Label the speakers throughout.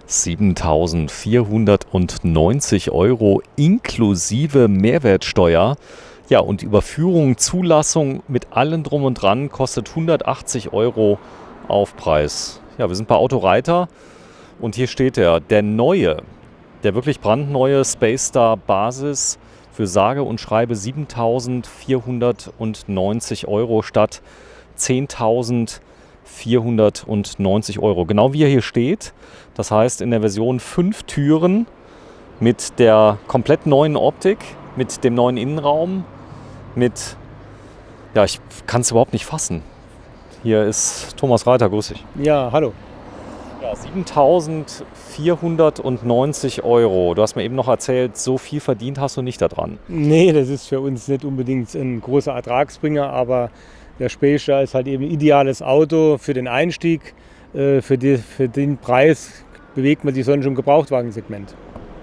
Speaker 1: 7.490 € inklusive Mehrwertsteuer. Ja, und Überführung, Zulassung mit allem drum und dran kostet 180 € Aufpreis. Ja, wir sind bei Autoreiter und hier steht der wirklich brandneue Space Star Basis für sage und schreibe 7.490 € statt 10.490 €. Genau wie er hier steht. Das heißt in der Version 5 Türen mit der komplett neuen Optik, mit dem neuen Innenraum, ich kann es überhaupt nicht fassen. Hier ist Thomas Reiter, grüß dich.
Speaker 2: Ja, hallo.
Speaker 1: Ja, 7.490 €. Du hast mir eben noch erzählt, so viel verdient hast du nicht daran.
Speaker 2: Nee, das ist für uns nicht unbedingt ein großer Ertragsbringer, aber der Spacer ist halt eben ein ideales Auto für den Einstieg. Für den Preis bewegt man sich sonst im Gebrauchtwagensegment.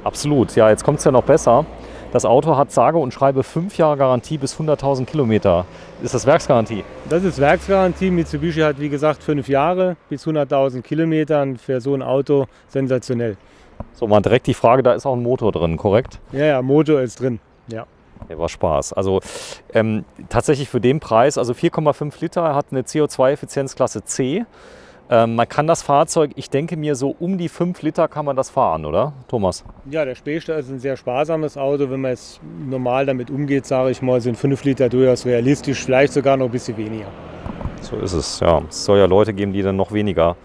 Speaker 1: Absolut, ja, jetzt kommt es ja noch besser. Das Auto hat sage und schreibe 5 Jahre Garantie bis 100.000 Kilometer. Ist das Werksgarantie?
Speaker 2: Das ist Werksgarantie. Mitsubishi hat wie gesagt 5 Jahre bis 100.000 Kilometern. Für so ein Auto sensationell.
Speaker 1: So, mal direkt die Frage, da ist auch ein Motor drin, korrekt?
Speaker 2: Ja, Motor ist drin, ja.
Speaker 1: Ja, war Spaß. Also tatsächlich für den Preis, also 4,5 Liter, hat eine CO2-Effizienz Klasse C. Man kann das Fahrzeug, ich denke mir, so um die 5 Liter kann man das fahren, oder, Thomas?
Speaker 2: Ja, der Spacer ist ein sehr sparsames Auto. Wenn man jetzt normal damit umgeht, sage ich mal, sind 5 Liter durchaus realistisch, vielleicht sogar noch ein bisschen weniger.
Speaker 1: So ist es, ja. Es soll ja Leute geben, die dann noch weniger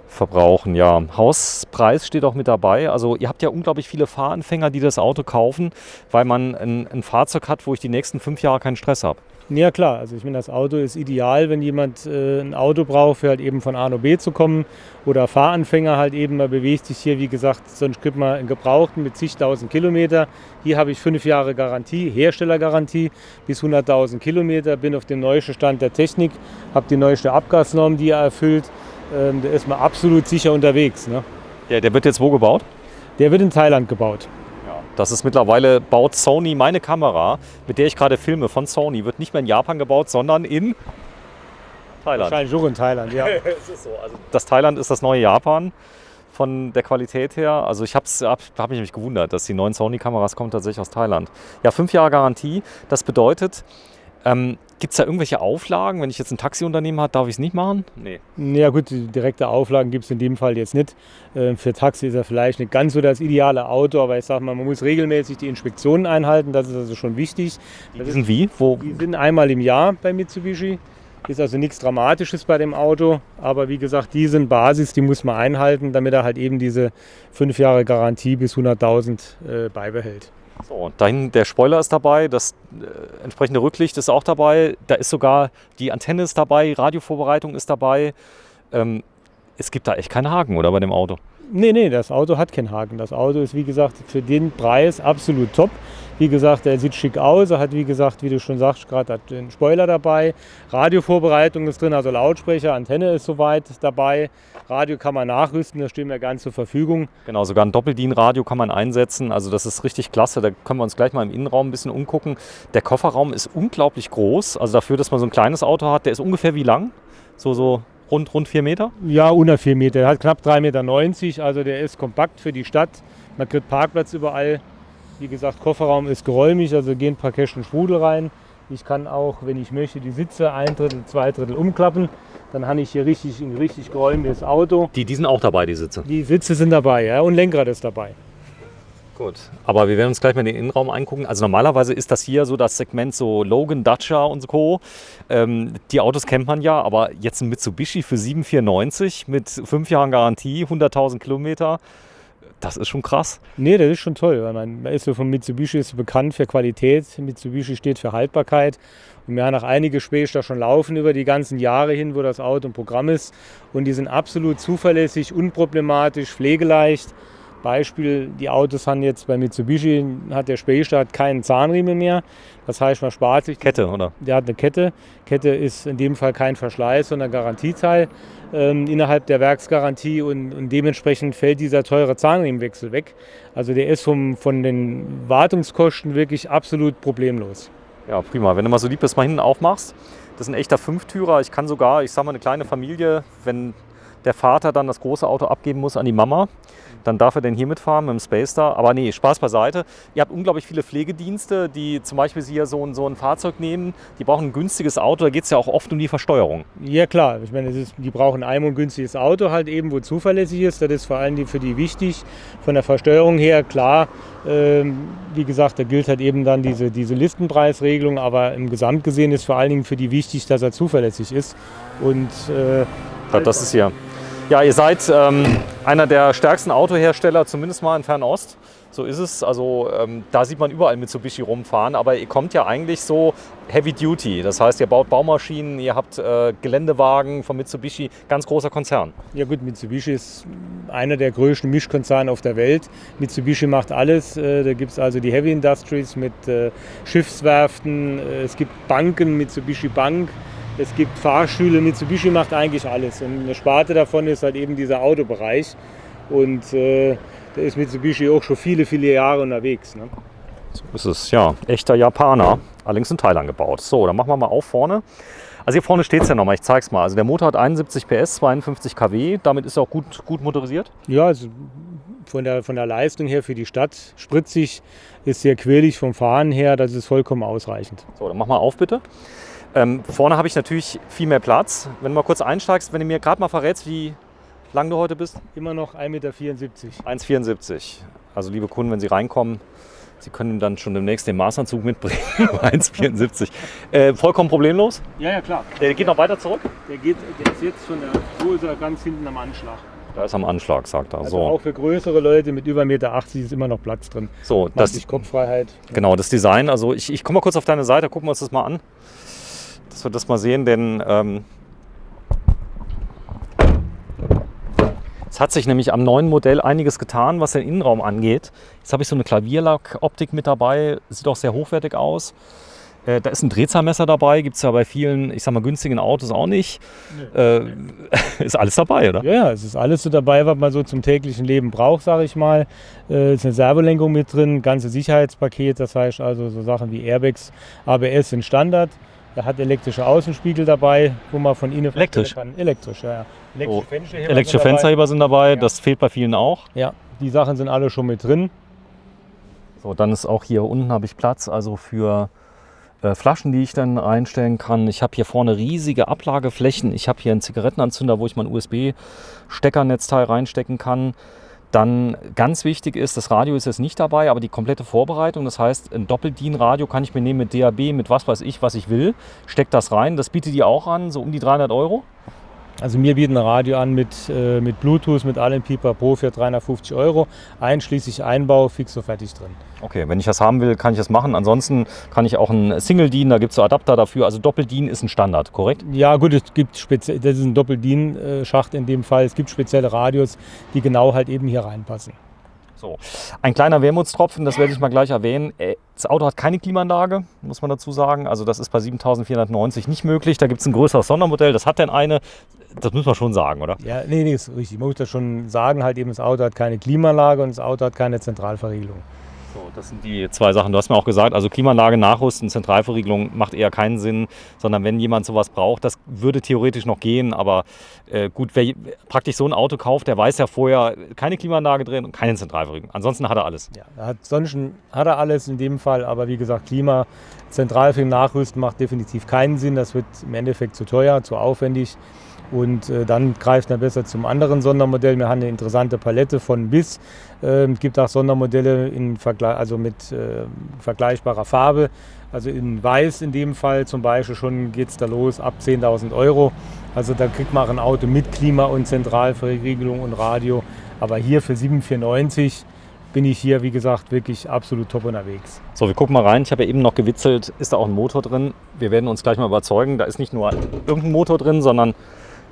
Speaker 1: verbrauchen, ja. Hauspreis steht auch mit dabei. Also ihr habt ja unglaublich viele Fahranfänger, die das Auto kaufen, weil man ein Fahrzeug hat, wo ich die nächsten 5 Jahre keinen Stress habe.
Speaker 2: Ja klar, also ich meine, das Auto ist ideal, wenn jemand ein Auto braucht, für halt eben von A nach B zu kommen oder Fahranfänger halt eben, man bewegt sich hier, wie gesagt, sonst kriegt man einen Gebrauchten mit zigtausend Kilometer. Hier habe ich 5 Jahre Garantie, Herstellergarantie bis 100.000 Kilometer, bin auf dem neuesten Stand der Technik, habe die neueste Abgasnorm, die er erfüllt, da ist man absolut sicher unterwegs. Ne?
Speaker 1: Ja, der wird jetzt wo gebaut?
Speaker 2: Der wird in Thailand gebaut.
Speaker 1: Das ist mittlerweile, baut Sony meine Kamera, mit der ich gerade filme von Sony, wird nicht mehr in Japan gebaut, sondern in Thailand.
Speaker 2: Wahrscheinlich auch in Thailand, ja.
Speaker 1: Es ist so. Also das Thailand ist das neue Japan von der Qualität her. Also ich hab mich nämlich gewundert, dass die neuen Sony-Kameras kommen tatsächlich aus Thailand. Ja, 5 Jahre Garantie. Das bedeutet, gibt es da irgendwelche Auflagen? Wenn ich jetzt ein Taxiunternehmen habe, darf ich es nicht machen? Nee.
Speaker 2: Ja gut, direkte Auflagen gibt es in dem Fall jetzt nicht. Für Taxi ist er vielleicht nicht ganz so das ideale Auto, aber ich sage mal, man muss regelmäßig die Inspektionen einhalten, das ist also schon wichtig.
Speaker 1: Die sind wie? Wo?
Speaker 2: Die sind einmal im Jahr bei Mitsubishi. Ist also nichts Dramatisches bei dem Auto, aber wie gesagt, die sind Basis, die muss man einhalten, damit er halt eben diese 5 Jahre Garantie bis 100.000 beibehält.
Speaker 1: So, und dahin, der Spoiler ist dabei, das entsprechende Rücklicht ist auch dabei, da ist sogar die Antenne ist dabei, Radiovorbereitung ist dabei. Es gibt da echt keinen Haken, oder, bei dem Auto?
Speaker 2: Nee, das Auto hat keinen Haken. Das Auto ist, wie gesagt, für den Preis absolut top. Wie gesagt, er sieht schick aus. Er hat, wie gesagt, wie du schon sagst, gerade den Spoiler dabei. Radiovorbereitung ist drin, also Lautsprecher, Antenne ist soweit dabei. Radio kann man nachrüsten, das steht mir ganz zur Verfügung.
Speaker 1: Genau, sogar ein Doppeldienradio kann man einsetzen. Also das ist richtig klasse. Da können wir uns gleich mal im Innenraum ein bisschen umgucken. Der Kofferraum ist unglaublich groß. Also dafür, dass man so ein kleines Auto hat, der ist ungefähr wie lang? So rund 4 Meter?
Speaker 2: Ja, unter 4 Meter. Er hat knapp 3,90 Meter, also der ist kompakt für die Stadt. Man kriegt Parkplatz überall. Wie gesagt, Kofferraum ist geräumig, also gehen ein paar Kästen Sprudel rein. Ich kann auch, wenn ich möchte, die Sitze 1/3, 2/3 umklappen. Dann habe ich hier ein richtig geräumiges Auto.
Speaker 1: Die sind auch dabei, die Sitze?
Speaker 2: Die Sitze sind dabei, ja, und Lenkrad ist dabei.
Speaker 1: Gut, aber wir werden uns gleich mal den Innenraum angucken. Also normalerweise ist das hier so das Segment so Logan, Dacia und so. Die Autos kennt man ja, aber jetzt ein Mitsubishi für 7.490 mit 5 Jahren Garantie, 100.000 Kilometer. Das ist schon krass.
Speaker 2: Nee, das ist schon toll. Man ist so von Mitsubishi ist bekannt für Qualität. Mitsubishi steht für Haltbarkeit. Und wir haben auch einige Spacer schon laufen über die ganzen Jahre hin, wo das Auto im Programm ist. Und die sind absolut zuverlässig, unproblematisch, pflegeleicht. Beispiel, die Autos haben jetzt bei Mitsubishi, hat der Spacer keinen Zahnriemen mehr. Das heißt, man spart sich...
Speaker 1: Kette, oder?
Speaker 2: Der hat eine Kette. Kette ist in dem Fall kein Verschleiß, sondern Garantieteil innerhalb der Werksgarantie und dementsprechend fällt dieser teure Zahnriemenwechsel weg. Also der ist von den Wartungskosten wirklich absolut problemlos.
Speaker 1: Ja, prima. Wenn du mal so lieb bist, mal hinten aufmachst. Das ist ein echter Fünftürer. Ich kann sogar, ich sag mal, eine kleine Familie, wenn der Vater dann das große Auto abgeben muss an die Mama. Dann darf er denn hier mitfahren mit dem Space Star. Aber nee, Spaß beiseite. Ihr habt unglaublich viele Pflegedienste, die zum Beispiel hier so ein Fahrzeug nehmen. Die brauchen ein günstiges Auto. Da geht es ja auch oft um die Versteuerung.
Speaker 2: Ja klar, ich meine, die brauchen einmal ein günstiges Auto halt eben, wo zuverlässig ist. Das ist vor allem für die wichtig. Von der Versteuerung her, klar, wie gesagt, da gilt halt eben dann diese Listenpreisregelung. Aber im Gesamt gesehen ist vor allen Dingen für die wichtig, dass er zuverlässig ist. Und
Speaker 1: das ist hier. Ja, ihr seid einer der stärksten Autohersteller, zumindest mal in Fernost. So ist es. Also da sieht man überall Mitsubishi rumfahren. Aber ihr kommt ja eigentlich so Heavy Duty. Das heißt, ihr baut Baumaschinen, ihr habt Geländewagen von Mitsubishi. Ganz großer Konzern.
Speaker 2: Ja gut, Mitsubishi ist einer der größten Mischkonzerne auf der Welt. Mitsubishi macht alles. Da gibt es also die Heavy Industries mit Schiffswerften. Es gibt Banken, Mitsubishi Bank. Es gibt Fahrstühle, Mitsubishi macht eigentlich alles. Und eine Sparte davon ist halt eben dieser Autobereich. Und da ist Mitsubishi auch schon viele, viele Jahre unterwegs. Ne?
Speaker 1: So ist es, ja. Echter Japaner, allerdings in Thailand gebaut. So, dann machen wir mal auf vorne. Also hier vorne steht es ja nochmal, ich zeige es mal. Also der Motor hat 71 PS, 52 kW. Damit ist er auch gut motorisiert.
Speaker 2: Ja, also von der Leistung her für die Stadt spritzig, ist sehr quirlig vom Fahren her. Das ist vollkommen ausreichend.
Speaker 1: So, dann mach mal auf bitte. Vorne habe ich natürlich viel mehr Platz. Wenn du mal kurz einsteigst, wenn du mir gerade mal verrätst, wie lang du heute bist?
Speaker 2: Immer noch 1,74 Meter.
Speaker 1: 1,74. Also liebe Kunden, wenn Sie reinkommen, Sie können dann schon demnächst den Maßanzug mitbringen. 1,74. Vollkommen problemlos?
Speaker 2: Ja, klar.
Speaker 1: Der geht noch weiter zurück?
Speaker 2: Der ist jetzt so ist er ganz hinten am Anschlag.
Speaker 1: Da ist am Anschlag, sagt er.
Speaker 2: Also
Speaker 1: so.
Speaker 2: Auch für größere Leute mit über 1,80 Meter ist immer noch Platz drin.
Speaker 1: So, das
Speaker 2: ist Kopffreiheit.
Speaker 1: Genau, das Design. Also ich komme mal kurz auf deine Seite, gucken wir uns das mal an. Dass wir das mal sehen, denn es hat sich nämlich am neuen Modell einiges getan, was den Innenraum angeht. Jetzt habe ich so eine Klavierlack-Optik mit dabei, sieht auch sehr hochwertig aus. Da ist ein Drehzahlmesser dabei, gibt es ja bei vielen, ich sag mal, günstigen Autos auch nicht. Ist alles dabei, oder?
Speaker 2: Ja, es ist alles so dabei, was man so zum täglichen Leben braucht, sage ich mal. Ist eine Servolenkung mit drin, ganze Sicherheitspaket, das heißt also so Sachen wie Airbags, ABS sind Standard. Er hat elektrische Außenspiegel dabei, wo man von innen
Speaker 1: elektrisch
Speaker 2: kann. Elektrisch, ja.
Speaker 1: Elektrische Fensterheber sind dabei, ja. Das fehlt bei vielen auch.
Speaker 2: Ja, die Sachen sind alle schon mit drin.
Speaker 1: So, dann ist auch hier unten habe ich Platz, also für Flaschen, die ich dann einstellen kann. Ich habe hier vorne riesige Ablageflächen. Ich habe hier einen Zigarettenanzünder, wo ich mein USB-Steckernetzteil reinstecken kann. Dann ganz wichtig ist, das Radio ist jetzt nicht dabei, aber die komplette Vorbereitung. Das heißt, ein Doppel-DIN-Radio kann ich mir nehmen mit DAB, mit was weiß ich, was ich will. Steckt das rein. Das bietet ihr auch an, so um die 300 €?
Speaker 2: Also wir bieten ein Radio an mit Bluetooth, mit allem Pipapo für 350 €, einschließlich Einbau, fix so fertig drin.
Speaker 1: Okay, wenn ich das haben will, kann ich das machen. Ansonsten kann ich auch ein Single-DIN, da gibt es so Adapter dafür. Also Doppel-DIN ist ein Standard, korrekt?
Speaker 2: Ja gut, das ist ein Doppel-DIN-Schacht in dem Fall. Es gibt spezielle Radios, die genau halt eben hier reinpassen.
Speaker 1: So, ein kleiner Wermutstropfen, das werde ich mal gleich erwähnen. Das Auto hat keine Klimaanlage, muss man dazu sagen. Also das ist bei 7.490 nicht möglich. Da gibt es ein größeres Sondermodell, das hat denn eine. Das muss man schon sagen, oder?
Speaker 2: Ja, nee, ist richtig. Man muss das schon sagen, halt eben das Auto hat keine Klimaanlage und das Auto hat keine Zentralverriegelung.
Speaker 1: So, das sind die zwei Sachen. Du hast mir auch gesagt, also Klimaanlage nachrüsten, Zentralverriegelung macht eher keinen Sinn, sondern wenn jemand sowas braucht, das würde theoretisch noch gehen, aber gut, wer praktisch so ein Auto kauft, der weiß ja vorher, keine Klimaanlage drin und keine Zentralverriegelung. Ansonsten hat er alles.
Speaker 2: Ja, sonst hat er alles in dem Fall, aber wie gesagt, Zentralverriegelung nachrüsten macht definitiv keinen Sinn. Das wird im Endeffekt zu teuer, zu aufwendig. Und dann greift er besser zum anderen Sondermodell. Wir haben eine interessante Palette von bis. Es gibt auch Sondermodelle mit vergleichbarer Farbe. Also in Weiß in dem Fall zum Beispiel schon geht es da los ab 10.000 €. Also da kriegt man ein Auto mit Klima und Zentralverriegelung und Radio. Aber hier für 7.490 bin ich hier, wie gesagt, wirklich absolut top unterwegs.
Speaker 1: So, wir gucken mal rein. Ich habe ja eben noch gewitzelt, ist da auch ein Motor drin? Wir werden uns gleich mal überzeugen. Da ist nicht nur irgendein Motor drin, sondern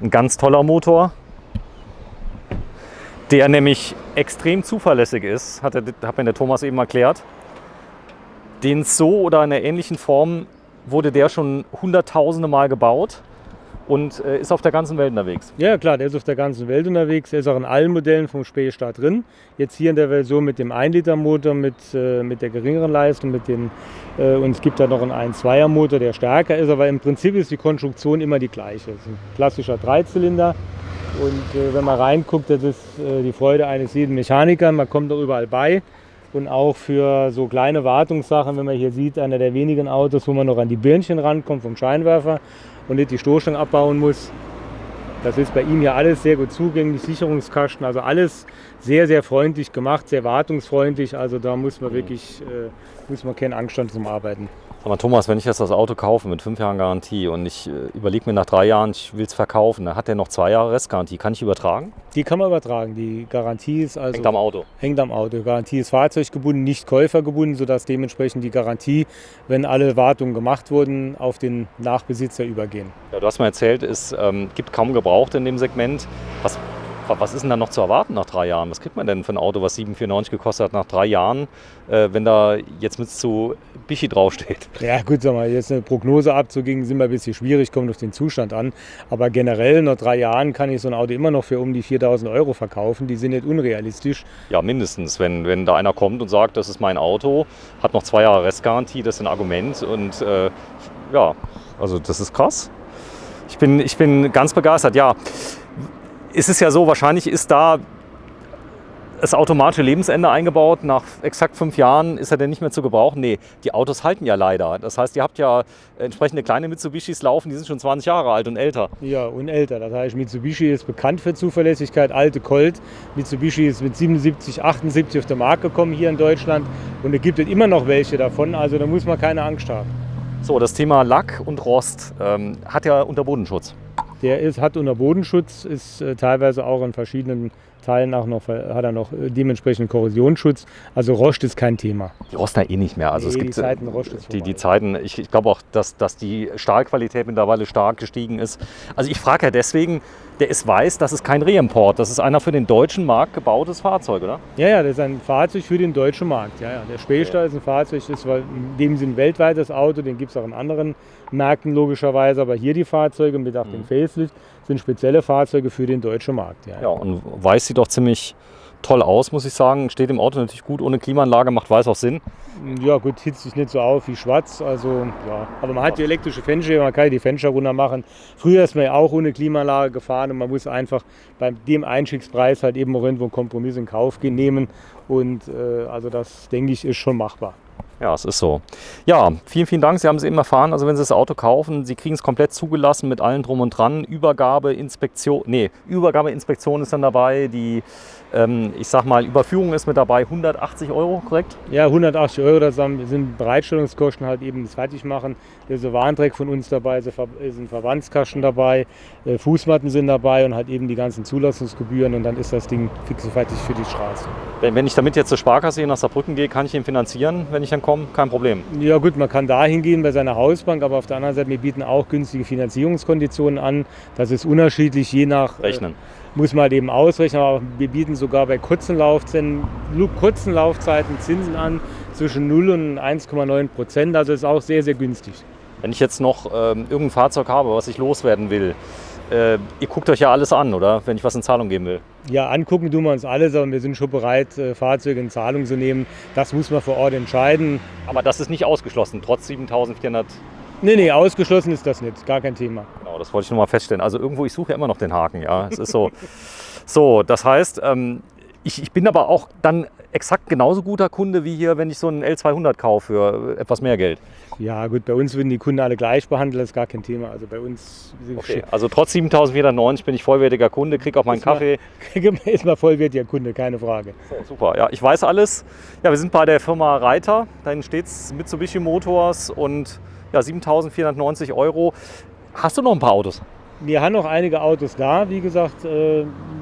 Speaker 1: ein ganz toller Motor, der nämlich extrem zuverlässig ist, hat mir der Thomas eben erklärt. Den so oder in einer ähnlichen Form wurde der schon hunderttausende Mal gebaut und ist auf der ganzen Welt unterwegs.
Speaker 2: Ja klar, der ist auf der ganzen Welt unterwegs. Der ist auch in allen Modellen vom Speystar drin. Jetzt hier in der Version mit dem 1-Liter-Motor mit der geringeren Leistung. Und es gibt da noch einen 1,2er-Motor, der stärker ist. Aber im Prinzip ist die Konstruktion immer die gleiche. Das ist ein klassischer Dreizylinder. Und wenn man reinguckt, das ist die Freude eines jeden Mechanikers. Man kommt doch überall bei. Und auch für so kleine Wartungssachen, wenn man hier sieht, einer der wenigen Autos, wo man noch an die Birnchen rankommt vom Scheinwerfer und nicht die Stoßstange abbauen muss. Das ist bei ihm ja alles sehr gut zugänglich, Sicherungskasten, also alles sehr, sehr freundlich gemacht, sehr wartungsfreundlich. Also da muss man wirklich keine Angst haben zum Arbeiten.
Speaker 1: Sag mal, Thomas, wenn ich jetzt das Auto kaufe mit 5 Jahren Garantie und ich überlege mir nach 3 Jahren, ich will es verkaufen, dann hat der noch 2 Jahre Restgarantie. Kann ich übertragen?
Speaker 2: Die kann man übertragen. Die Garantie ist also...
Speaker 1: Hängt am Auto.
Speaker 2: Hängt am Auto. Die Garantie ist fahrzeuggebunden, nicht käufergebunden, sodass dementsprechend die Garantie, wenn alle Wartungen gemacht wurden, auf den Nachbesitzer übergehen.
Speaker 1: Ja, du hast mir erzählt, es gibt kaum Gebrauchte in dem Segment. Was ist denn da noch zu erwarten nach 3 Jahren? Was kriegt man denn für ein Auto, was 7,94 gekostet hat nach 3 Jahren, wenn da jetzt mit zu Bichi draufsteht?
Speaker 2: Ja gut, sag mal, jetzt eine Prognose abzugeben, sind wir ein bisschen schwierig, kommt auf den Zustand an. Aber generell nach 3 Jahren kann ich so ein Auto immer noch für um die 4.000 € verkaufen. Die sind nicht unrealistisch.
Speaker 1: Ja, mindestens. Wenn da einer kommt und sagt, das ist mein Auto, hat noch 2 Jahre Restgarantie, das ist ein Argument. Und ja, also das ist krass. Ich bin ganz begeistert. Ja, ist es ja so, wahrscheinlich ist da das automatische Lebensende eingebaut. Nach exakt 5 Jahren ist er denn nicht mehr zu gebrauchen. Nee, die Autos halten ja leider. Das heißt, ihr habt ja entsprechende kleine Mitsubishis laufen, die sind schon 20 Jahre alt und älter.
Speaker 2: Ja, und älter. Das heißt, Mitsubishi ist bekannt für Zuverlässigkeit. Alte Colt. Mitsubishi ist mit 77, 78 auf den Markt gekommen hier in Deutschland. Und es gibt immer noch welche davon. Also da muss man keine Angst haben.
Speaker 1: So, das Thema Lack und Rost hat ja Unterbodenschutz.
Speaker 2: Hat Unterbodenschutz, ist teilweise auch in verschiedenen Teilen auch noch, hat er noch dementsprechend Korrosionsschutz. Also Rost ist kein Thema.
Speaker 1: Die rosten ja eh nicht mehr. Also
Speaker 2: nee,
Speaker 1: es gibt
Speaker 2: die Zeiten Rost ist
Speaker 1: die Zeiten, ich glaube auch, dass die Stahlqualität mittlerweile stark gestiegen ist. Also ich frage ja deswegen, der ist weiß, das ist kein Reimport. Das ist einer für den deutschen Markt gebautes Fahrzeug, oder?
Speaker 2: Ja, das ist ein Fahrzeug für den deutschen Markt. Ja. Der Spähstahl ist ein Fahrzeug, das ist in dem Sinne weltweit das Auto, den gibt es auch in anderen Märkten logischerweise. Aber hier die Fahrzeuge mit auch dem Facelift sind spezielle Fahrzeuge für den deutschen Markt. Ja,
Speaker 1: und weiß sieht doch ziemlich toll aus, muss ich sagen. Steht im Auto natürlich gut, ohne Klimaanlage, macht weiß auch Sinn.
Speaker 2: Ja gut, hitzt sich nicht so auf wie schwarz, also ja. Aber man hat die elektrische Fenster, man kann die Fenster runter machen. Früher ist man ja auch ohne Klimaanlage gefahren und man muss einfach bei dem Einstiegspreis halt eben auch irgendwo einen Kompromiss in Kauf nehmen. Und also das, denke ich, ist schon machbar.
Speaker 1: Ja, es ist so. Ja, vielen, vielen Dank. Sie haben es eben erfahren. Also wenn Sie das Auto kaufen, Sie kriegen es komplett zugelassen mit allem drum und dran. Übergabeinspektion ist dann dabei. Die, ich sag mal, Überführung ist mit dabei. 180 €, korrekt?
Speaker 2: Ja, 180 €, das sind Bereitstellungskosten halt eben das Fertigmachen. Da ist ein Warndreck von uns dabei, ist ein Verbandskasten dabei, Fußmatten sind dabei und halt eben die ganzen Zulassungsgebühren und dann ist das Ding fix und fertig für die Straße.
Speaker 1: Wenn ich damit jetzt zur Sparkasse hier nach Saarbrücken gehe, kann ich ihn finanzieren, wenn ich dann komme? Kein Problem.
Speaker 2: Ja gut, man kann da hingehen bei seiner Hausbank, aber auf der anderen Seite, wir bieten auch günstige Finanzierungskonditionen an. Das ist unterschiedlich, je nach...
Speaker 1: Rechnen.
Speaker 2: Muss man halt eben ausrechnen, aber wir bieten sogar bei kurzen Laufzeiten Zinsen an zwischen 0 und 1,9%. Also ist auch sehr, sehr günstig.
Speaker 1: Wenn ich jetzt noch irgendein Fahrzeug habe, was ich loswerden will, ihr guckt euch ja alles an, oder? Wenn ich was in Zahlung geben will.
Speaker 2: Ja, angucken tun wir uns alles, aber wir sind schon bereit, Fahrzeuge in Zahlung zu nehmen. Das muss man vor Ort entscheiden.
Speaker 1: Aber das ist nicht ausgeschlossen, trotz 7.400...
Speaker 2: Nee, ausgeschlossen ist das nicht. Gar kein Thema.
Speaker 1: Genau, das wollte ich nur mal feststellen. Also irgendwo, ich suche ja immer noch den Haken, ja. Es ist so. So, das heißt, ich bin aber auch dann exakt genauso guter Kunde wie hier, wenn ich so einen L200 kaufe für etwas mehr Geld.
Speaker 2: Ja gut, bei uns würden die Kunden alle gleich behandelt, das ist gar kein Thema. Also bei uns...
Speaker 1: Okay, also trotz 7.490 bin ich vollwertiger Kunde, kriege auch meinen Kaffee.
Speaker 2: Ist mal vollwertiger Kunde, keine Frage.
Speaker 1: So, super, ja, ich weiß alles. Ja, wir sind bei der Firma Reiter, da steht es Mitsubishi Motors und ja, 7.490 €. Hast du noch ein paar Autos?
Speaker 2: Wir haben noch einige Autos da, wie gesagt,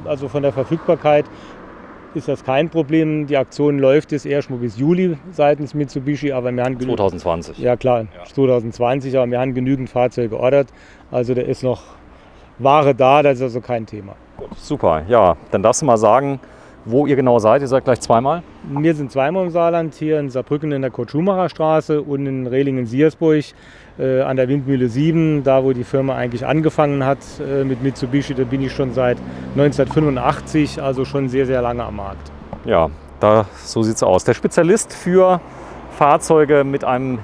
Speaker 2: also von der Verfügbarkeit ist das kein Problem. Die Aktion läuft jetzt erst mal bis Juli seitens Mitsubishi, aber wir haben
Speaker 1: 2020.
Speaker 2: Ja klar, 2020, aber wir haben genügend Fahrzeuge geordert. Also da ist noch Ware da, das ist also kein Thema.
Speaker 1: Gut, super, ja, dann darfst du mal sagen, wo ihr genau seid. Ihr seid gleich zweimal?
Speaker 2: Wir sind zweimal im Saarland, hier in Saarbrücken in der Kurt-Schumacher Straße und in Rehlingen-Siersburg an der Windmühle 7, da wo die Firma eigentlich angefangen hat mit Mitsubishi. Da bin ich schon seit 1985, also schon sehr, sehr lange am Markt.
Speaker 1: Ja, so sieht es aus. Der Spezialist für Fahrzeuge mit einem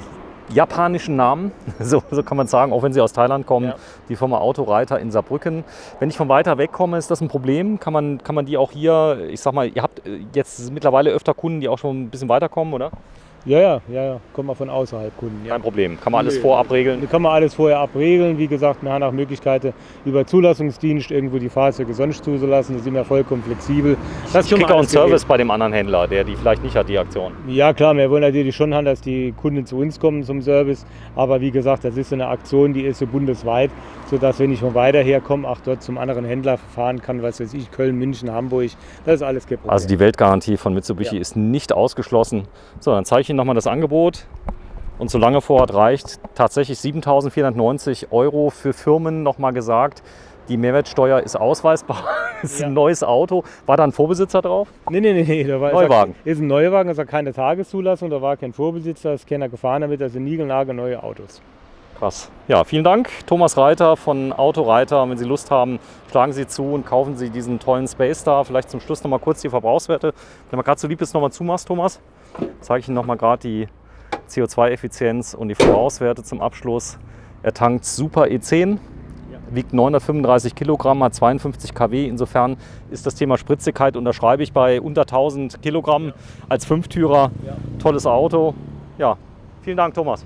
Speaker 1: japanischen Namen, so kann man sagen, auch wenn sie aus Thailand kommen,
Speaker 2: Ja.
Speaker 1: die Firma Autoreiter in Saarbrücken. Wenn ich von weiter weg komme, ist das ein Problem? Kann man die auch hier, ich sag mal, ihr habt jetzt mittlerweile öfter Kunden, die auch schon ein bisschen weiterkommen, oder?
Speaker 2: Ja. Kommt mal von außerhalb Kunden. Ja.
Speaker 1: Kein Problem, kann man alles
Speaker 2: Nee.
Speaker 1: vorab regeln.
Speaker 2: Da kann man alles vorher abregeln. Wie gesagt, wir haben auch Möglichkeiten, über Zulassungsdienst irgendwo die Fahrzeuge sonst zuzulassen. Da sind wir vollkommen flexibel. Das
Speaker 1: Ich
Speaker 2: können wir
Speaker 1: kriege auch einen
Speaker 2: alles regeln.
Speaker 1: Service bei dem anderen Händler, der die vielleicht nicht hat, die Aktion.
Speaker 2: Ja klar, wir wollen natürlich schon haben, dass die Kunden zu uns kommen zum Service. Aber wie gesagt, das ist so eine Aktion, die ist so bundesweit, sodass, wenn ich von weiter her komme, auch dort zum anderen Händler fahren kann, was weiß ich, Köln, München, Hamburg. Das ist alles kein Problem.
Speaker 1: Also die Weltgarantie von Mitsubishi
Speaker 2: Ja.
Speaker 1: ist nicht ausgeschlossen. So, dann zeige ich Ihnen nochmal das Angebot. Und solange Vorrat reicht, tatsächlich 7.490 € für Firmen, nochmal gesagt. Die Mehrwertsteuer ist ausweisbar, ist
Speaker 2: Ja.
Speaker 1: ein neues Auto. War da ein Vorbesitzer drauf?
Speaker 2: Nee. Da war,
Speaker 1: Neuwagen.
Speaker 2: Ist ein Neuwagen, das hat keine Tageszulassung, da war kein Vorbesitzer, ist keiner gefahren damit, das sind niegelnagelneue Autos.
Speaker 1: Krass. Ja, vielen Dank. Thomas Reiter von Autoreiter. Wenn Sie Lust haben, schlagen Sie zu und kaufen Sie diesen tollen Space Star. Vielleicht zum Schluss nochmal kurz die Verbrauchswerte. Wenn man gerade so lieb ist, nochmal zumachst, Thomas, zeige ich Ihnen nochmal gerade die CO2-Effizienz und die Verbrauchswerte zum Abschluss. Er tankt super E10, wiegt 935 Kilogramm, hat 52 kW. Insofern ist das Thema Spritzigkeit, unterschreibe ich, bei unter 1000 Kilogramm als Fünftürer. Tolles Auto. Ja, vielen Dank, Thomas.